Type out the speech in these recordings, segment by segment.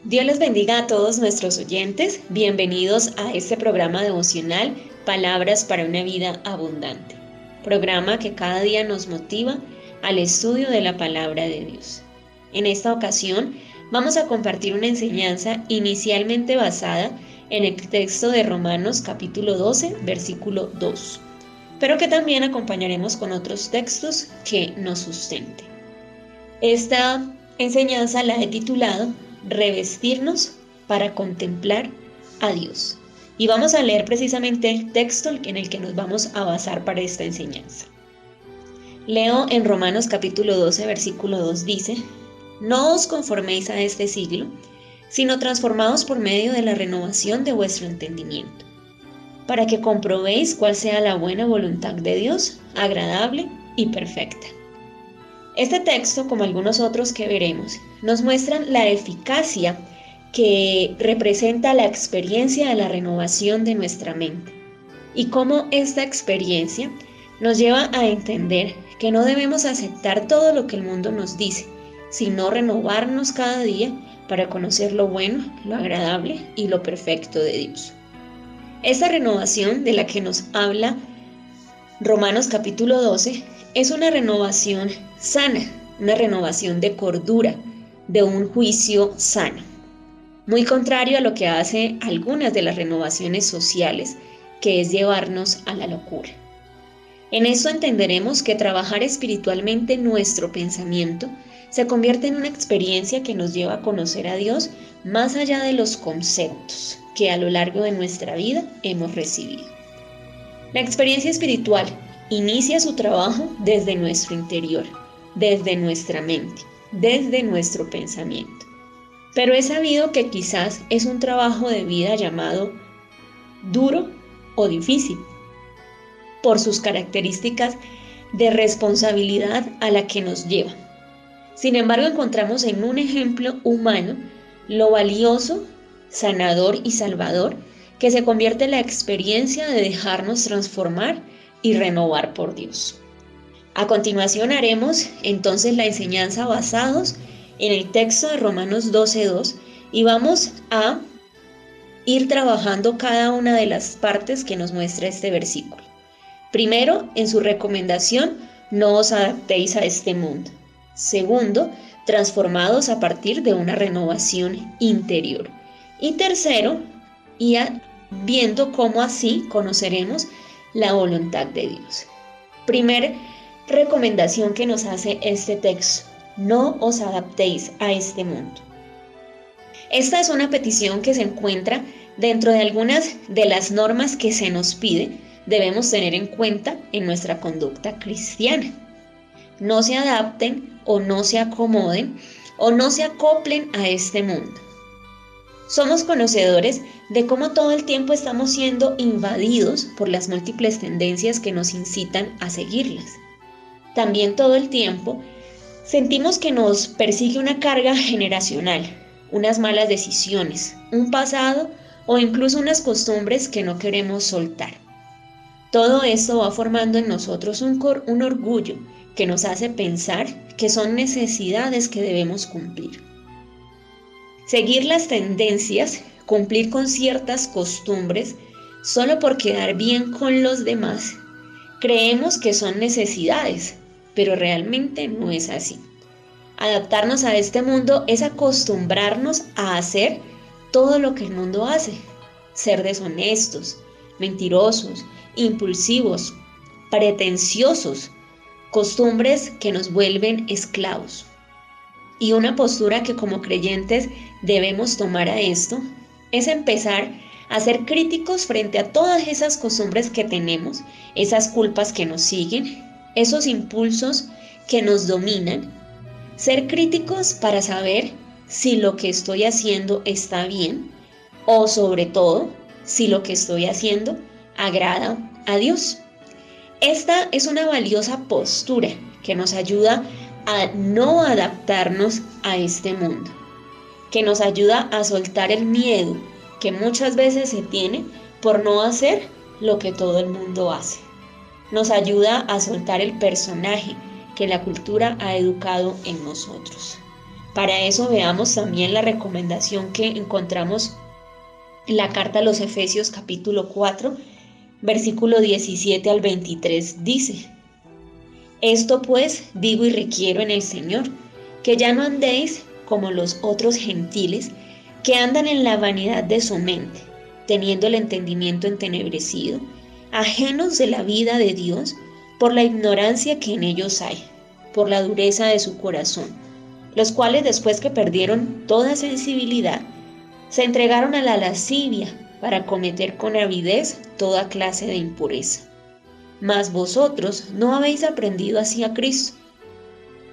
Dios les bendiga a todos nuestros oyentes. Bienvenidos a este programa devocional Palabras para una vida abundante. Programa que cada día nos motiva al estudio de la palabra de Dios. En esta ocasión vamos a compartir una enseñanza inicialmente basada en el texto de Romanos capítulo 12, versículo 2, pero que también acompañaremos con otros textos que nos sustenten. Esta enseñanza la he titulado Revestirnos para contemplar a Dios. Y vamos a leer precisamente el texto en el que nos vamos a basar para esta enseñanza. Leo en Romanos capítulo 12, versículo 2 dice: No os conforméis a este siglo, sino transformaos por medio de la renovación de vuestro entendimiento, para que comprobéis cuál sea la buena voluntad de Dios, agradable y perfecta. Este texto, como algunos otros que veremos, nos muestran la eficacia que representa la experiencia de la renovación de nuestra mente y cómo esta experiencia nos lleva a entender que no debemos aceptar todo lo que el mundo nos dice, sino renovarnos cada día para conocer lo bueno, lo agradable y lo perfecto de Dios. Esta renovación de la que nos habla Romanos capítulo 12 es una renovación sana, una renovación de cordura, de un juicio sano. Muy contrario a lo que hace algunas de las renovaciones sociales, que es llevarnos a la locura. En esto entenderemos que trabajar espiritualmente nuestro pensamiento se convierte en una experiencia que nos lleva a conocer a Dios más allá de los conceptos que a lo largo de nuestra vida hemos recibido. La experiencia espiritual inicia su trabajo desde nuestro interior, desde nuestra mente, desde nuestro pensamiento. Pero he sabido que quizás es un trabajo de vida llamado duro o difícil, por sus características de responsabilidad a la que nos lleva. Sin embargo, encontramos en un ejemplo humano lo valioso, sanador y salvador que se convierte en la experiencia de dejarnos transformar y renovar por Dios. A continuación haremos entonces la enseñanza basados en el texto de Romanos 12:2 y vamos a ir trabajando cada una de las partes que nos muestra este versículo. Primero, en su recomendación, no os adaptéis a este mundo. Segundo, transformados a partir de una renovación interior. Y tercero, viendo cómo así conoceremos la voluntad de Dios. Primer recomendación que nos hace este texto: no os adaptéis a este mundo. Esta es una petición que se encuentra dentro de algunas de las normas que se nos pide debemos tener en cuenta en nuestra conducta cristiana. No se adapten o no se acomoden o no se acoplen a este mundo. Somos conocedores de cómo todo el tiempo estamos siendo invadidos por las múltiples tendencias que nos incitan a seguirlas. También todo el tiempo sentimos que nos persigue una carga generacional, unas malas decisiones, un pasado o incluso unas costumbres que no queremos soltar. Todo esto va formando en nosotros un orgullo que nos hace pensar que son necesidades que debemos cumplir. Seguir las tendencias, cumplir con ciertas costumbres, solo por quedar bien con los demás, creemos que son necesidades, pero realmente no es así. Adaptarnos a este mundo es acostumbrarnos a hacer todo lo que el mundo hace, ser deshonestos, mentirosos, impulsivos, pretenciosos, costumbres que nos vuelven esclavos. Y una postura que como creyentes debemos tomar a esto es empezar a ser críticos frente a todas esas costumbres que tenemos, esas culpas que nos siguen, esos impulsos que nos dominan. Ser críticos para saber si lo que estoy haciendo está bien o sobre todo si lo que estoy haciendo agrada a Dios. Esta es una valiosa postura que nos ayuda a no adaptarnos a este mundo, que nos ayuda a soltar el miedo que muchas veces se tiene por no hacer lo que todo el mundo hace. Nos ayuda a soltar el personaje que la cultura ha educado en nosotros. Para eso veamos también la recomendación que encontramos en la carta a los Efesios capítulo 4, versículo 17 al 23 dice: Esto pues digo y requiero en el Señor, que ya no andéis como los otros gentiles, que andan en la vanidad de su mente, teniendo el entendimiento entenebrecido, ajenos de la vida de Dios, por la ignorancia que en ellos hay, por la dureza de su corazón, los cuales después que perdieron toda sensibilidad, se entregaron a la lascivia para cometer con avidez toda clase de impureza. Mas vosotros no habéis aprendido así a Cristo.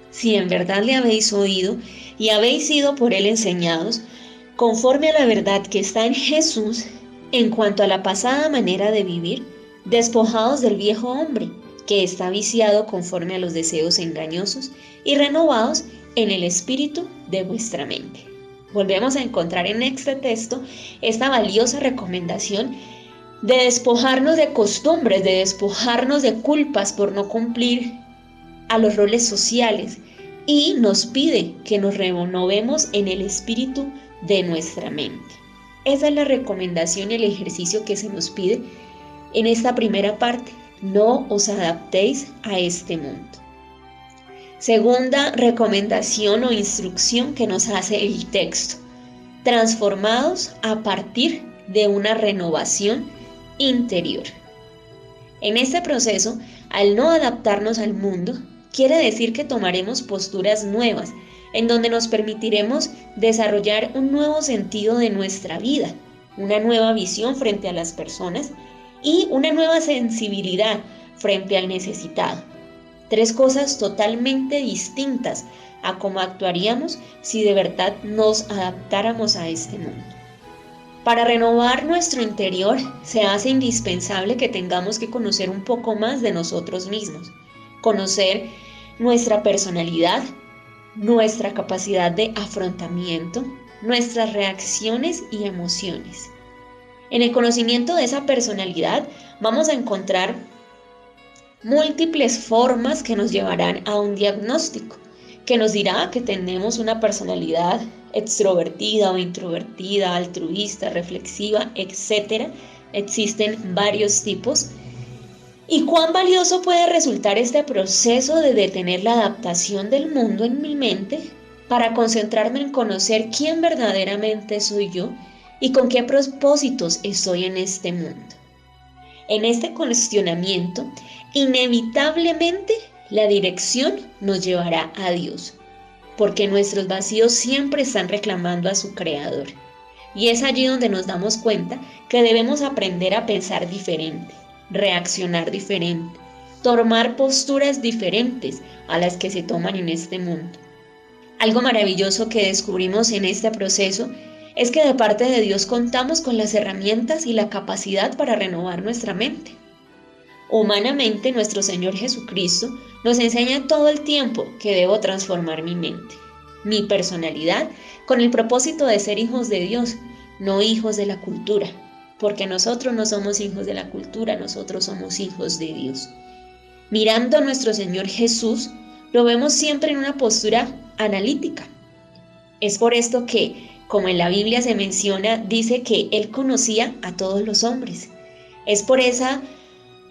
Si en verdad le habéis oído y habéis sido por él enseñados, conforme a la verdad que está en Jesús, en cuanto a la pasada manera de vivir, despojados del viejo hombre, que está viciado conforme a los deseos engañosos, y renovados en el espíritu de vuestra mente. Volvemos a encontrar en este texto esta valiosa recomendación de despojarnos de costumbres, de despojarnos de culpas por no cumplir a los roles sociales, y nos pide que nos renovemos en el espíritu de nuestra mente. Esa es la recomendación y el ejercicio que se nos pide en esta primera parte. No os adaptéis a este mundo. Segunda recomendación o instrucción que nos hace el texto: transformados a partir de una renovación interior. En este proceso, al no adaptarnos al mundo, quiere decir que tomaremos posturas nuevas, en donde nos permitiremos desarrollar un nuevo sentido de nuestra vida, una nueva visión frente a las personas y una nueva sensibilidad frente al necesitado. Tres cosas totalmente distintas a cómo actuaríamos si de verdad nos adaptáramos a este mundo. Para renovar nuestro interior se hace indispensable que tengamos que conocer un poco más de nosotros mismos, conocer nuestra personalidad, nuestra capacidad de afrontamiento, nuestras reacciones y emociones. En el conocimiento de esa personalidad vamos a encontrar múltiples formas que nos llevarán a un diagnóstico, que nos dirá que tenemos una personalidad extrovertida o introvertida, altruista, reflexiva, etc. Existen varios tipos. ¿Y cuán valioso puede resultar este proceso de detener la adaptación del mundo en mi mente para concentrarme en conocer quién verdaderamente soy yo y con qué propósitos estoy en este mundo? En este cuestionamiento, inevitablemente la dirección nos llevará a Dios, porque nuestros vacíos siempre están reclamando a su Creador. Y es allí donde nos damos cuenta que debemos aprender a pensar diferente, reaccionar diferente, tomar posturas diferentes a las que se toman en este mundo. Algo maravilloso que descubrimos en este proceso es que de parte de Dios contamos con las herramientas y la capacidad para renovar nuestra mente. Humanamente, nuestro Señor Jesucristo nos enseña todo el tiempo que debo transformar mi mente, mi personalidad, con el propósito de ser hijos de Dios, no hijos de la cultura, porque nosotros no somos hijos de la cultura, nosotros somos hijos de Dios. Mirando a nuestro Señor Jesús, lo vemos siempre en una postura analítica. Es por esto que, como en la Biblia se menciona, dice que Él conocía a todos los hombres. Es por esa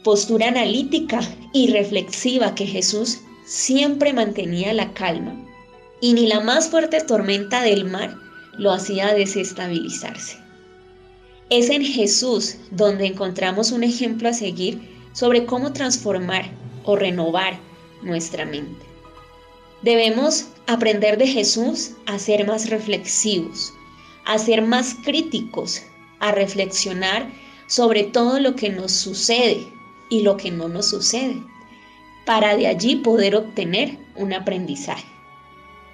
postura analítica y reflexiva que Jesús siempre mantenía la calma, y ni la más fuerte tormenta del mar lo hacía desestabilizarse. Es en Jesús donde encontramos un ejemplo a seguir sobre cómo transformar o renovar nuestra mente. Debemos aprender de Jesús a ser más reflexivos, a ser más críticos, a reflexionar sobre todo lo que nos sucede y lo que no nos sucede, para de allí poder obtener un aprendizaje.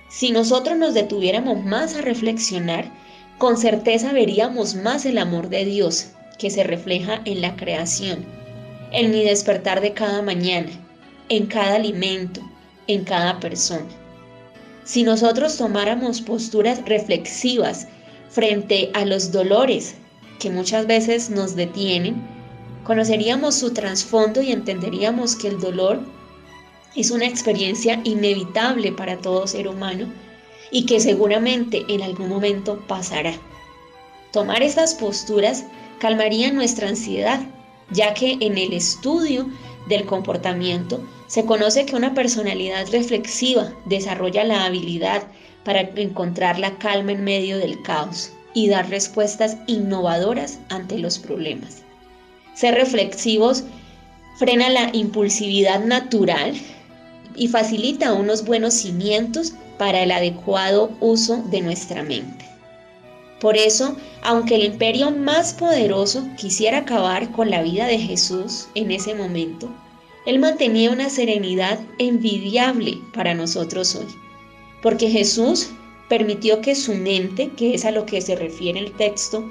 Si nosotros nos detuviéramos más a reflexionar, con certeza veríamos más el amor de Dios que se refleja en la creación, en mi despertar de cada mañana, en cada alimento, en cada persona. Si nosotros tomáramos posturas reflexivas frente a los dolores que muchas veces nos detienen, conoceríamos su trasfondo y entenderíamos que el dolor es una experiencia inevitable para todo ser humano y que seguramente en algún momento pasará. Tomar estas posturas calmaría nuestra ansiedad, ya que en el estudio del comportamiento se conoce que una personalidad reflexiva desarrolla la habilidad para encontrar la calma en medio del caos y dar respuestas innovadoras ante los problemas. Ser reflexivos frena la impulsividad natural y facilita unos buenos cimientos para el adecuado uso de nuestra mente. Por eso, aunque el imperio más poderoso quisiera acabar con la vida de Jesús en ese momento, él mantenía una serenidad envidiable para nosotros hoy, porque Jesús permitió que su mente, que es a lo que se refiere el texto,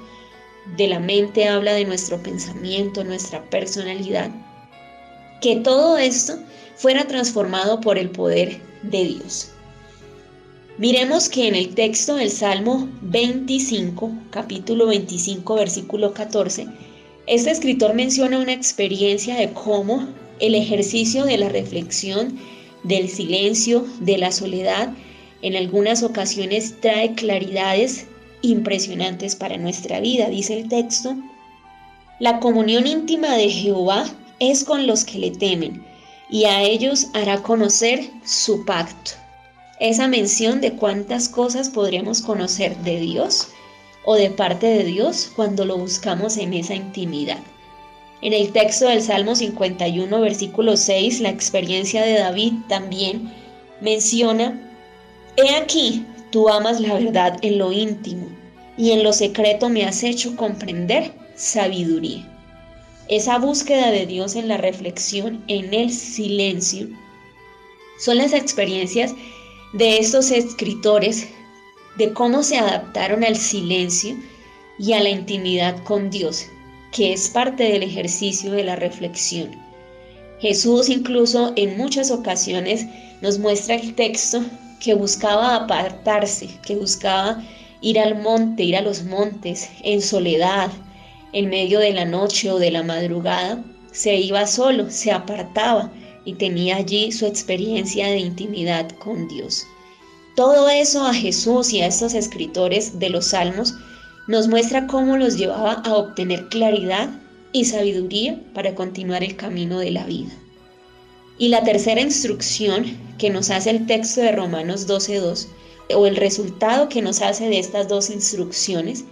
de la mente habla de nuestro pensamiento, nuestra personalidad, que todo esto fuera transformado por el poder de Dios. Miremos que en el texto del Salmo 25, capítulo 25, versículo 14, este escritor menciona una experiencia de cómo el ejercicio de la reflexión, del silencio, de la soledad, en algunas ocasiones trae claridades impresionantes para nuestra vida. Dice el texto: la comunión íntima de Jehová es con los que le temen, y a ellos hará conocer su pacto. Esa mención de cuántas cosas podríamos conocer de Dios o de parte de Dios cuando lo buscamos en esa intimidad. En el texto del Salmo 51, versículo 6, la experiencia de David también menciona: he aquí, tú amas la verdad en lo íntimo, y en lo secreto me has hecho comprender sabiduría. Esa búsqueda de Dios en la reflexión, en el silencio, son las experiencias de estos escritores, de cómo se adaptaron al silencio y a la intimidad con Dios, que es parte del ejercicio de la reflexión. Jesús incluso en muchas ocasiones nos muestra el texto que buscaba apartarse, que buscaba ir al monte, ir a los montes en soledad, en medio de la noche o de la madrugada. Se iba solo, se apartaba y tenía allí su experiencia de intimidad con Dios. Todo eso a Jesús y a estos escritores de los Salmos nos muestra cómo los llevaba a obtener claridad y sabiduría para continuar el camino de la vida. Y la tercera instrucción que nos hace el texto de Romanos 12:2, o el resultado que nos hace de estas dos instrucciones,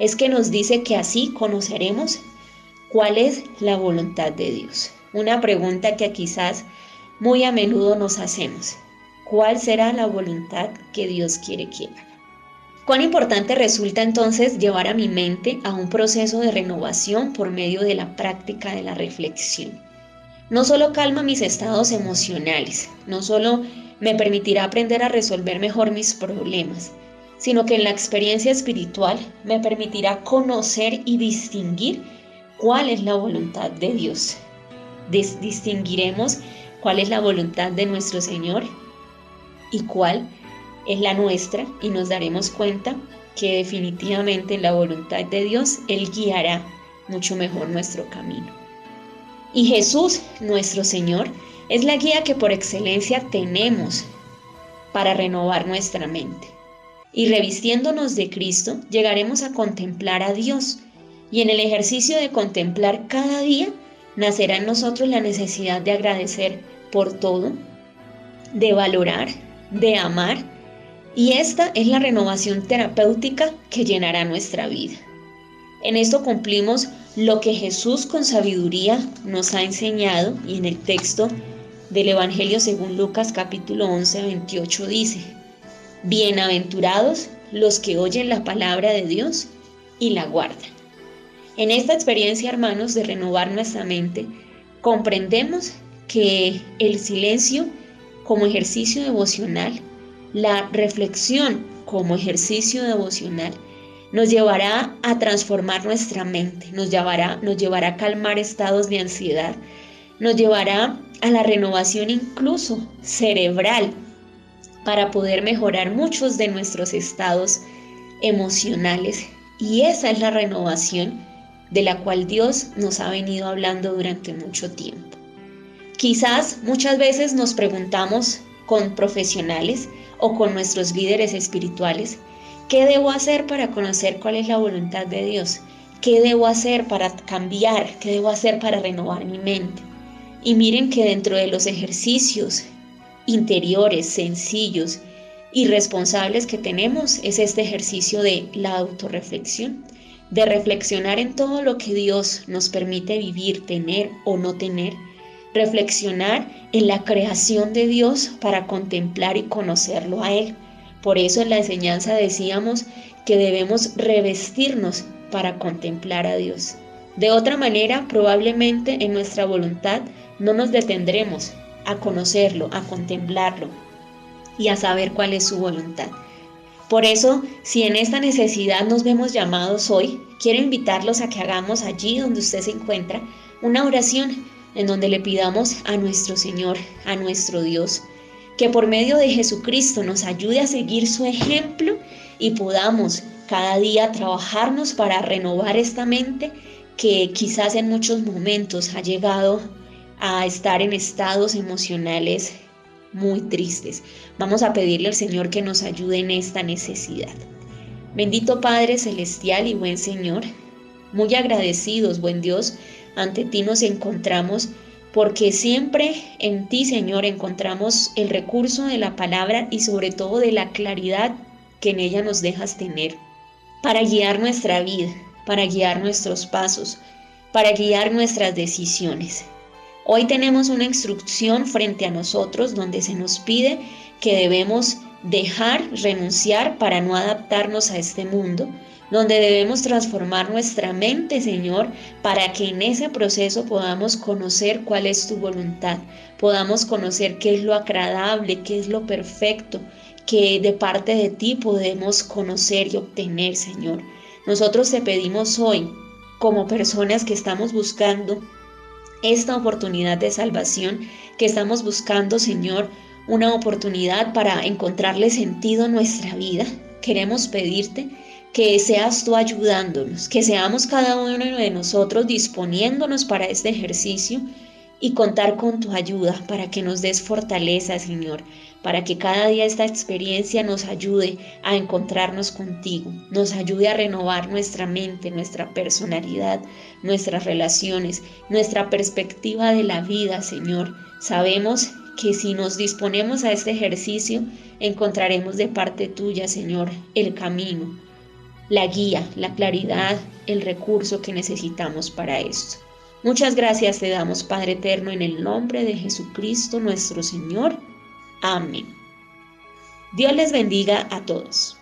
es que nos dice que así conoceremos cuál es la voluntad de Dios. Una pregunta que quizás muy a menudo nos hacemos: ¿cuál será la voluntad que Dios quiere que haga? Cuán importante resulta entonces llevar a mi mente a un proceso de renovación por medio de la práctica de la reflexión. No solo calma mis estados emocionales, no solo me permitirá aprender a resolver mejor mis problemas, sino que en la experiencia espiritual me permitirá conocer y distinguir cuál es la voluntad de Dios. Distinguiremos cuál es la voluntad de nuestro Señor y cuál es la nuestra, y nos daremos cuenta que definitivamente la voluntad de Dios, Él guiará mucho mejor nuestro camino. Y Jesús, nuestro Señor, es la guía que por excelencia tenemos para renovar nuestra mente. Y revistiéndonos de Cristo, llegaremos a contemplar a Dios. Y en el ejercicio de contemplar cada día, nacerá en nosotros la necesidad de agradecer por todo, de valorar, de amar. Y esta es la renovación terapéutica que llenará nuestra vida. En esto cumplimos lo que Jesús con sabiduría nos ha enseñado, y en el texto del Evangelio según Lucas capítulo 11, 28 dice: bienaventurados los que oyen la palabra de Dios y la guardan. En esta experiencia, hermanos, de renovar nuestra mente, comprendemos que el silencio como ejercicio devocional, la reflexión como ejercicio devocional, nos llevará a transformar nuestra mente, nos llevará a calmar estados de ansiedad, nos llevará a la renovación incluso cerebral para poder mejorar muchos de nuestros estados emocionales. Y esa es la renovación de la cual Dios nos ha venido hablando durante mucho tiempo. Quizás muchas veces nos preguntamos con profesionales o con nuestros líderes espirituales. ¿Qué debo hacer para conocer cuál es la voluntad de Dios? ¿Qué debo hacer para cambiar? ¿Qué debo hacer para renovar mi mente? Y miren que dentro de los ejercicios interiores, sencillos y responsables que tenemos, es este ejercicio de la autorreflexión, de reflexionar en todo lo que Dios nos permite vivir, tener o no tener, reflexionar en la creación de Dios para contemplar y conocerlo a Él. Por eso en la enseñanza decíamos que debemos revestirnos para contemplar a Dios. De otra manera, probablemente en nuestra voluntad no nos detendremos a conocerlo, a contemplarlo y a saber cuál es su voluntad. Por eso, si en esta necesidad nos vemos llamados hoy, quiero invitarlos a que hagamos allí donde usted se encuentra una oración en donde le pidamos a nuestro Señor, a nuestro Dios, que por medio de Jesucristo nos ayude a seguir su ejemplo y podamos cada día trabajarnos para renovar esta mente que quizás en muchos momentos ha llegado a estar en estados emocionales muy tristes. Vamos a pedirle al Señor que nos ayude en esta necesidad. Bendito Padre Celestial y buen Señor, muy agradecidos, buen Dios, ante ti nos encontramos porque siempre en ti, Señor, encontramos el recurso de la palabra y sobre todo de la claridad que en ella nos dejas tener para guiar nuestra vida, para guiar nuestros pasos, para guiar nuestras decisiones. Hoy tenemos una instrucción frente a nosotros donde se nos pide que debemos renunciar para no adaptarnos a este mundo, donde debemos transformar nuestra mente, Señor, para que en ese proceso podamos conocer cuál es tu voluntad, podamos conocer qué es lo agradable, qué es lo perfecto, que de parte de ti podemos conocer y obtener, Señor. Nosotros te pedimos hoy, como personas que estamos buscando esta oportunidad de salvación, que estamos buscando, Señor, una oportunidad para encontrarle sentido a nuestra vida. Queremos pedirte que seas tú ayudándonos, que seamos cada uno de nosotros disponiéndonos para este ejercicio y contar con tu ayuda para que nos des fortaleza, Señor, para que cada día esta experiencia nos ayude a encontrarnos contigo, nos ayude a renovar nuestra mente, nuestra personalidad, nuestras relaciones, nuestra perspectiva de la vida, Señor. Sabemos que si nos disponemos a este ejercicio, encontraremos de parte tuya, Señor, el camino, la guía, la claridad, el recurso que necesitamos para esto. Muchas gracias te damos, Padre eterno, en el nombre de Jesucristo nuestro Señor. Amén. Dios les bendiga a todos.